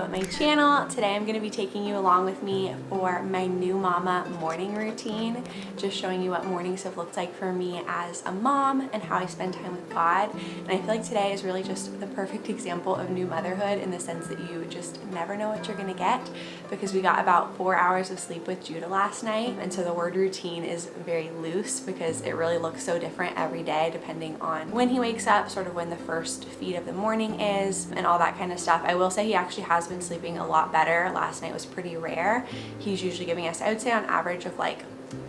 my channel. Today I'm going to be taking you along with me for my new mama morning routine, just showing you what mornings have looked like for me as a mom and how I spend time with God. And I feel like today is really just the perfect example of new motherhood in the sense that you just never know what you're going to get, because we got about 4 hours of sleep with Judah last night, and so the word routine is very loose because it really looks so different every day depending on when he wakes up, sort of when the first feed of the morning is, and all that kind of stuff. I will say he actually has been sleeping a lot better. Last night was pretty rare. He's usually giving us, I would say on average, of like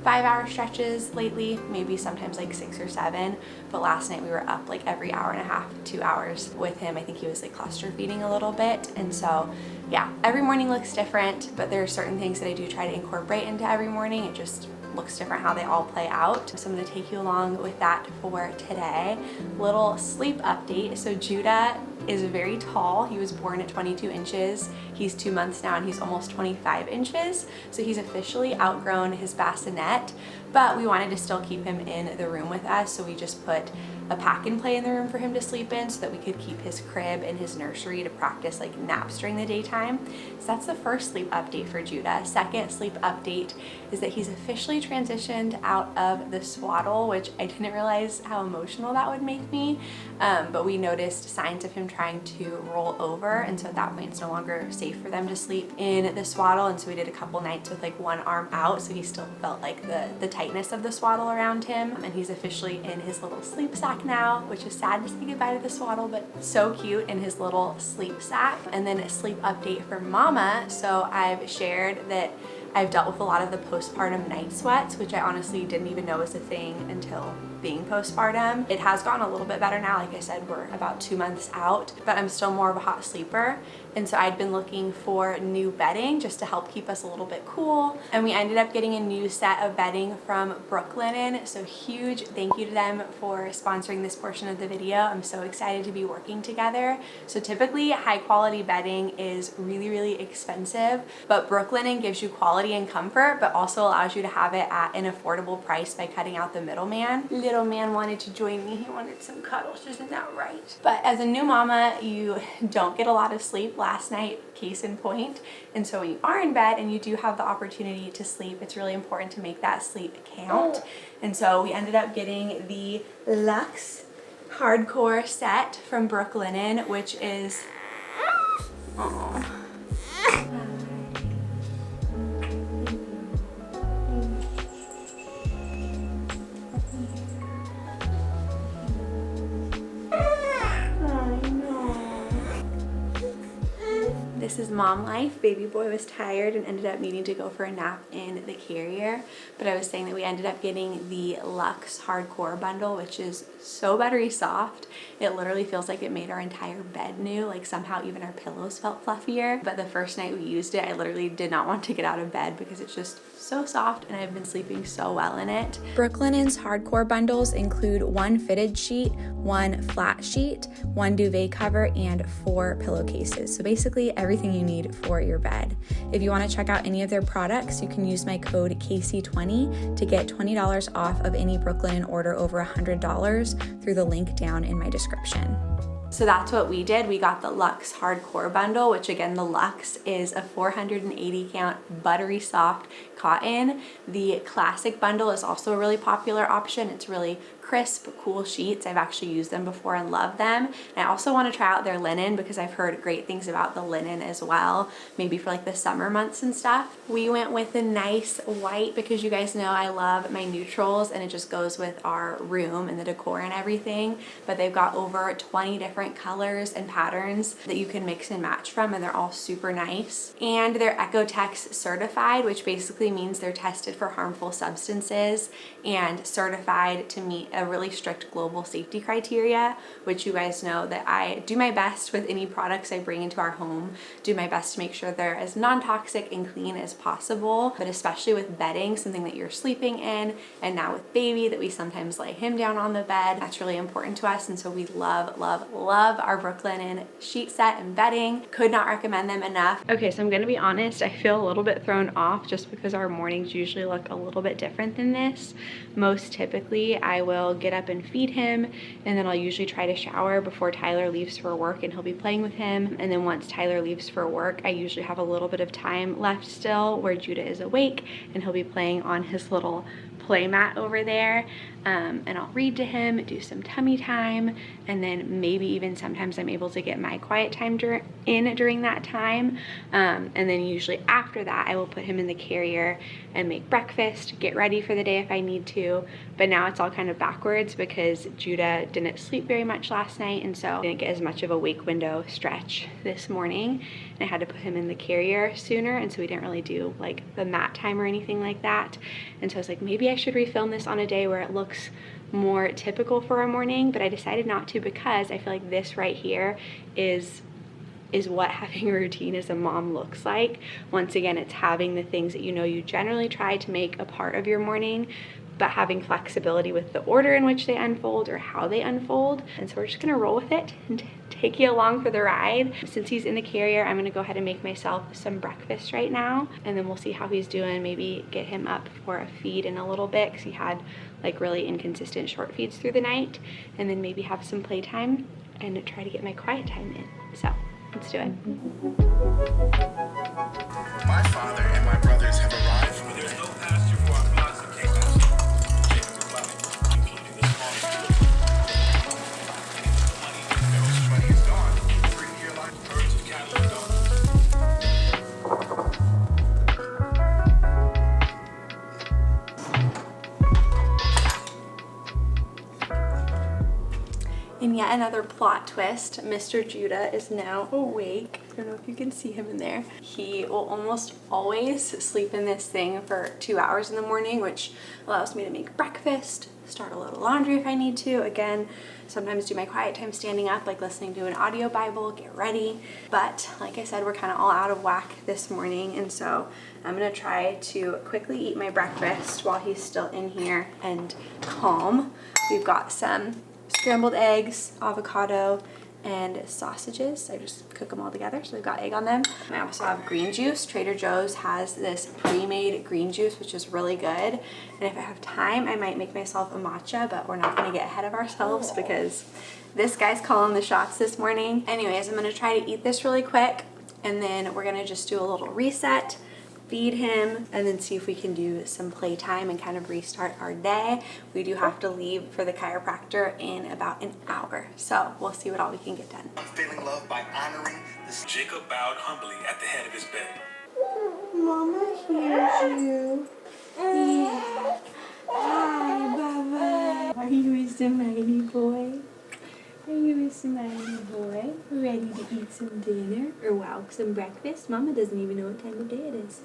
5-hour stretches lately, maybe sometimes like 6 or 7, but last night we were up like every hour and a half, 2 hours with him. I think he was like cluster feeding a little bit, and so yeah, every morning looks different, but there are certain things that I do try to incorporate into every morning. It just looks different how they all play out. So I'm going to take you along with that for today. Little sleep update. So Judah is very tall. He was born at 22 inches. He's 2 months now and he's almost 25 inches. So he's officially outgrown his bassinet, but we wanted to still keep him in the room with us. So we just put a pack and play in the room for him to sleep in so that we could keep his crib and his nursery to practice like naps during the daytime. So that's the first sleep update for Judah. Second sleep update is that he's officially transitioned out of the swaddle, which I didn't realize how emotional that would make me. But we noticed signs of him trying to roll over, and so at that point it's no longer safe for them to sleep in the swaddle, and so we did a couple nights with like one arm out, so he still felt like the tightness of the swaddle around him. And he's officially in his little sleep sack now, which is sad to say goodbye to the swaddle, but so cute in his little sleep sack. And then a sleep update for mama. So I've shared that I've dealt with a lot of the postpartum night sweats, which I honestly didn't even know was a thing until being postpartum. It has gotten a little bit better now. Like I said, we're about 2 months out, but I'm still more of a hot sleeper. And so I'd been looking for new bedding just to help keep us a little bit cool. And we ended up getting a new set of bedding from Brooklinen. So huge thank you to them for sponsoring this portion of the video. I'm so excited to be working together. So typically high quality bedding is really, really expensive, but Brooklinen gives you quality and comfort, but also allows you to have it at an affordable price by cutting out the middleman. Little man wanted to join me. He wanted some cuddles, isn't that right? But as a new mama, you don't get a lot of sleep. Last night, case in point. And so when you are in bed and you do have the opportunity to sleep, it's really important to make that sleep count. And so we ended up getting the Luxe Hardcore set from Brooklinen, which is, oh. This is mom life. Baby boy was tired and ended up needing to go for a nap in the carrier. But I was saying that we ended up getting the Luxe Hardcore bundle, which is so buttery soft. It literally feels like it made our entire bed new. Like somehow even our pillows felt fluffier. But the first night we used it, I literally did not want to get out of bed because it's just so soft and I've been sleeping so well in it. Brooklinen's hardcore bundles include 1 fitted sheet, 1 flat sheet, 1 duvet cover, and 4 pillowcases. So basically everything you need for your bed. If you want to check out any of their products, you can use my code KC20 to get $20 off of any Brooklinen order over $100 through the link down in my description. So that's what we did. We got the Luxe Hardcore bundle, which again, the Luxe is a 480 count buttery soft cotton. The classic bundle is also a really popular option. It's really crisp, cool sheets. I've actually used them before and love them. And I also want to try out their linen because I've heard great things about the linen as well, maybe for like the summer months and stuff. We went with a nice white because you guys know I love my neutrals and it just goes with our room and the decor and everything. But they've got over 20 different colors and patterns that you can mix and match from, and they're all super nice. And they're Ecotex certified, which basically means they're tested for harmful substances and certified to meet a really strict global safety criteria, which you guys know that I do my best with any products I bring into our home, do my best to make sure they're as non-toxic and clean as possible. But especially with bedding, something that you're sleeping in, and now with baby that we sometimes lay him down on the bed, that's really important to us. And so we love, love, love our Brooklinen sheet set and bedding. Could not recommend them enough. Okay, so I'm gonna be honest, I feel a little bit thrown off just because our mornings usually look a little bit different than this. Most typically, I will get up and feed him, and then I'll usually try to shower before Tyler leaves for work, and he'll be playing with him. And then once Tyler leaves for work, I usually have a little bit of time left still where Judah is awake, and he'll be playing on his little play mat over there, and I'll read to him, do some tummy time, and then maybe even sometimes I'm able to get my quiet time during that time, and then usually after that I will put him in the carrier and make breakfast, get ready for the day if I need to. But now it's all kind of backwards because Judah didn't sleep very much last night, and so I didn't get as much of a wake window stretch this morning, and I had to put him in the carrier sooner, and so we didn't really do like the mat time or anything like that. And so I was like, maybe I should refilm this on a day where it looks more typical for a morning, but I decided not to because I feel like this right here is what having a routine as a mom looks like. Once again, it's having the things that you know you generally try to make a part of your morning, but having flexibility with the order in which they unfold or how they unfold. And so we're just gonna roll with it and take you along for the ride. Since he's in the carrier, I'm gonna go ahead and make myself some breakfast right now, and then we'll see how he's doing, maybe get him up for a feed in a little bit because he had like really inconsistent short feeds through the night, and then maybe have some playtime and try to get my quiet time in. So let's do it. My father and my brothers have arrived. There's no pasture for our flocks and camels. Including the smallest. Money is gone. 3-year life herds of cattle are gone. In yet another plot twist, Mr. Judah is now awake. I don't know if you can see him in there. He will almost always sleep in this thing for 2 hours in the morning, which allows me to make breakfast, start a little laundry if I need to. Again, sometimes do my quiet time standing up, like listening to an audio Bible, get ready. But like I said, we're kind of all out of whack this morning, and so I'm gonna try to quickly eat my breakfast while he's still in here and calm. We've got some scrambled eggs, avocado, and sausages. I just cook them all together, so we've got egg on them. I also have green juice. Trader Joe's has this pre-made green juice, which is really good. And if I have time, I might make myself a matcha, but we're not gonna get ahead of ourselves because this guy's calling the shots this morning. Anyways, I'm gonna try to eat this really quick, and then we're gonna just do a little reset, feed him, and then see if we can do some playtime and kind of restart our day. We do have to leave for the chiropractor in about an hour, so we'll see what all we can get done. Unfailing love by honoring this. Jacob bowed humbly at the head of his bed. Mama hears you. Yeah. Hi, Baba. Are you a mighty boy? Are you a smiley boy? Ready to eat some dinner? Or wow, some breakfast? Mama doesn't even know what time of day it is.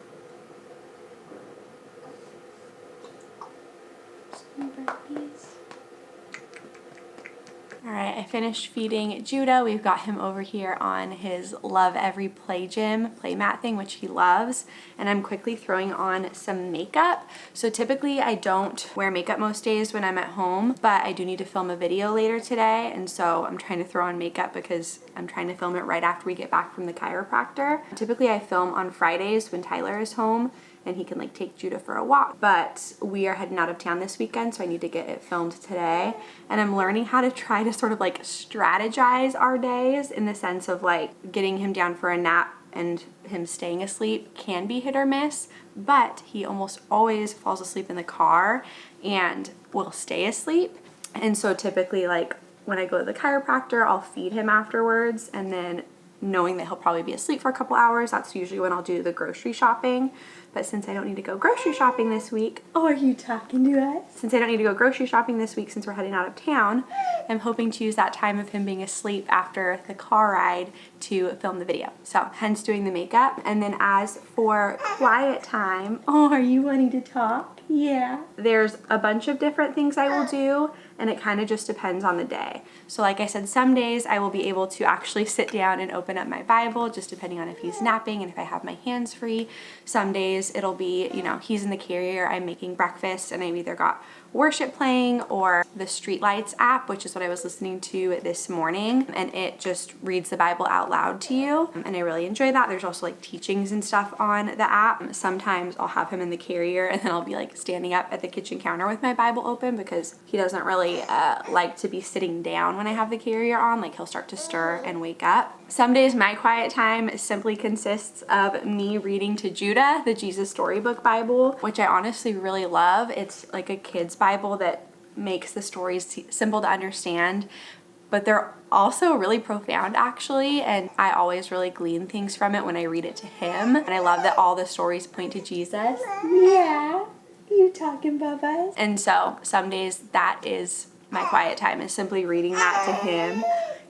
Some burpees. Alright, I finished feeding Judah. We've got him over here on his Love Every Play Gym play mat thing, which he loves. And I'm quickly throwing on some makeup. So typically I don't wear makeup most days when I'm at home, but I do need to film a video later today. And so I'm trying to throw on makeup because I'm trying to film it right after we get back from the chiropractor. Typically I film on Fridays when Tyler is home and he can like take Judah for a walk. But we are heading out of town this weekend, so I need to get it filmed today. And I'm learning how to try to sort of like strategize our days in the sense of like getting him down for a nap and him staying asleep can be hit or miss, but he almost always falls asleep in the car and will stay asleep. And so typically like when I go to the chiropractor, I'll feed him afterwards, and then knowing that he'll probably be asleep for a couple hours, that's usually when I'll do the grocery shopping. But since I don't need to go grocery shopping this week, oh, are you talking to us? Since I don't need to go grocery shopping this week since we're heading out of town, I'm hoping to use that time of him being asleep after the car ride to film the video. So hence doing the makeup. And then as for quiet time, oh, are you wanting to talk? Yeah. There's a bunch of different things I will do, and it kind of just depends on the day. So like I said, some days I will be able to actually sit down and open up my Bible, just depending on if he's napping and if I have my hands free. Some days it'll be, he's in the carrier, I'm making breakfast, and I've either got worship playing or the Streetlights app, which is what I was listening to this morning, and it just reads the Bible out loud to you, and I really enjoy that. There's also like teachings and stuff on the app. Sometimes I'll have him in the carrier and then I'll be like standing up at the kitchen counter with my Bible open because he doesn't really like to be sitting down when I have the carrier on. Like he'll start to stir and wake up. Some days my quiet time simply consists of me reading to Judah, the Jesus Storybook Bible, which I honestly really love. It's like a kid's Bible that makes the stories simple to understand, but they're also really profound actually, and I always really glean things from it when I read it to him. And I love that all the stories point to Jesus. Yeah, you talking, Bubba? And so some days that is my quiet time, is simply reading that to him.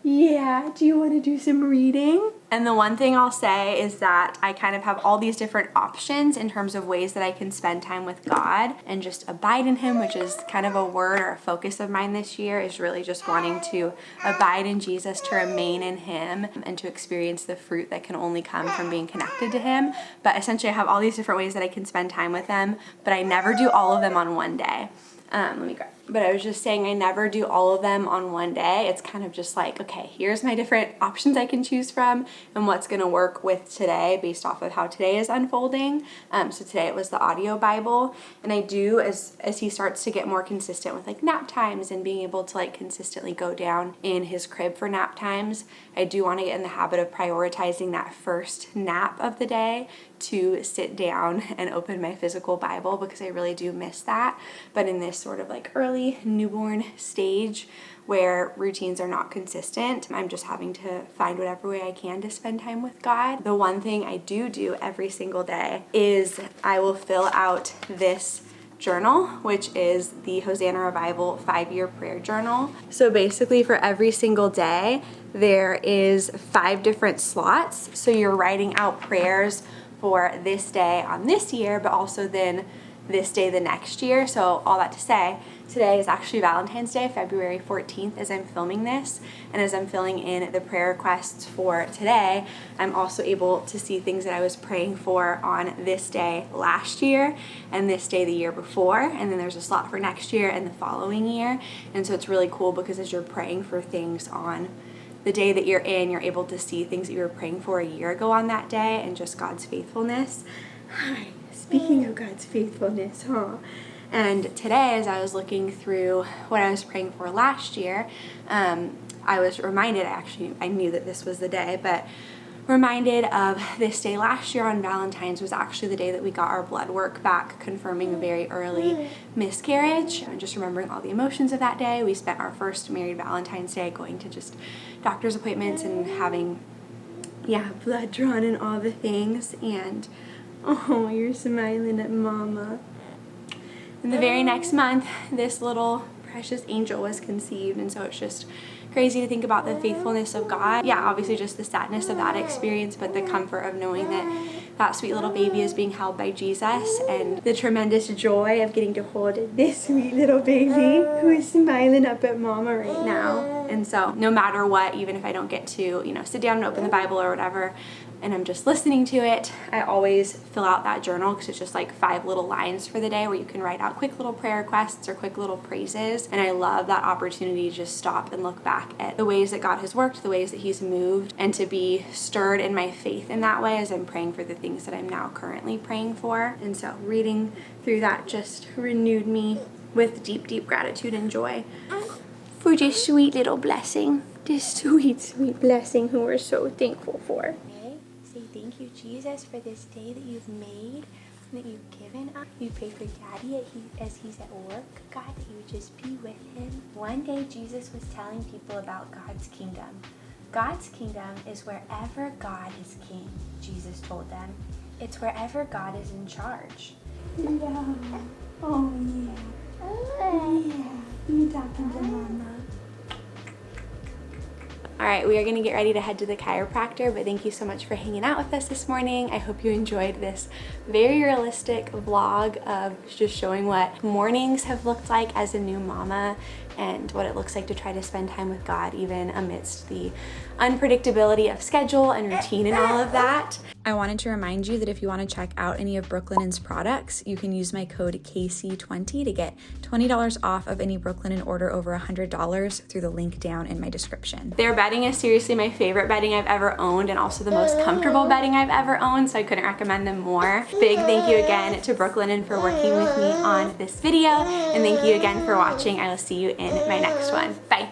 Yeah, do you want to do some reading? And the one thing I'll say is that I kind of have all these different options in terms of ways that I can spend time with God and just abide in him, which is kind of a word or a focus of mine this year, is really just wanting to abide in Jesus, to remain in him, and to experience the fruit that can only come from being connected to him. But essentially I have all these different ways that I can spend time with him, but I never do all of them on one day. But I was just saying I never do all of them on one day. It's kind of just like, okay, here's my different options I can choose from and what's going to work with today based off of how today is unfolding. So today it was the audio Bible, and I do, as he starts to get more consistent with like nap times and being able to like consistently go down in his crib for nap times, I do want to get in the habit of prioritizing that first nap of the day to sit down and open my physical Bible, because I really do miss that. But in this sort of like early newborn stage where routines are not consistent, I'm just having to find whatever way I can to spend time with God. The one thing I do every single day is I will fill out this journal, which is the Hosanna Revival 5-year prayer journal. So basically for every single day, there is 5 different slots. So you're writing out prayers for this day on this year, but also then this day the next year. So all that to say, today is actually Valentine's Day, February 14th, as I'm filming this. And as I'm filling in the prayer requests for today, I'm also able to see things that I was praying for on this day last year and this day the year before. And then there's a slot for next year and the following year. And so it's really cool because as you're praying for things on the day that you're in, you're able to see things that you were praying for a year ago on that day and just God's faithfulness. Hi, speaking of God's faithfulness, And today, as I was looking through what I was praying for last year, I was reminded, I knew that this was the day, but reminded of this day last year on Valentine's was actually the day that we got our blood work back, confirming a very early miscarriage. And just remembering all the emotions of that day. We spent our first married Valentine's Day going to just doctor's appointments and having, blood drawn and all the things. And, oh, you're smiling at Mama. And the very next month, this little precious angel was conceived, and so it's just crazy to think about the faithfulness of God. Yeah, obviously just the sadness of that experience, but the comfort of knowing that that sweet little baby is being held by Jesus, and the tremendous joy of getting to hold this sweet little baby who is smiling up at Mama right now. And so no matter what, even if I don't get to, sit down and open the Bible or whatever, and I'm just listening to it, I always fill out that journal because it's just like 5 little lines for the day where you can write out quick little prayer requests or quick little praises. And I love that opportunity to just stop and look back at the ways that God has worked, the ways that he's moved, and to be stirred in my faith in that way as I'm praying for the things that I'm now currently praying for. And so reading through that just renewed me with deep, deep gratitude and joy for this sweet little blessing, this sweet, sweet blessing who we're so thankful for. Say thank you, Jesus, for this day that you've made, that you've given us. We pray for Daddy as he's at work, God, that you would just be with him. One day Jesus was telling people about God's kingdom. God's kingdom is wherever God is king, Jesus told them. It's wherever God is in charge. Yeah. Oh, yeah. Yeah. You talking to Mama? All right, we are gonna get ready to head to the chiropractor, but thank you so much for hanging out with us this morning. I hope you enjoyed this very realistic vlog of just showing what mornings have looked like as a new mama and what it looks like to try to spend time with God even amidst the unpredictability of schedule and routine and all of that. I wanted to remind you that if you want to check out any of Brooklinen's products, you can use my code KC20 to get $20 off of any Brooklinen order over $100 through the link down in my description. Their bedding is seriously my favorite bedding I've ever owned and also the most comfortable bedding I've ever owned, so I couldn't recommend them more. Big thank you again to Brooklinen for working with me on this video, and thank you again for watching. I will see you in my next one. Bye.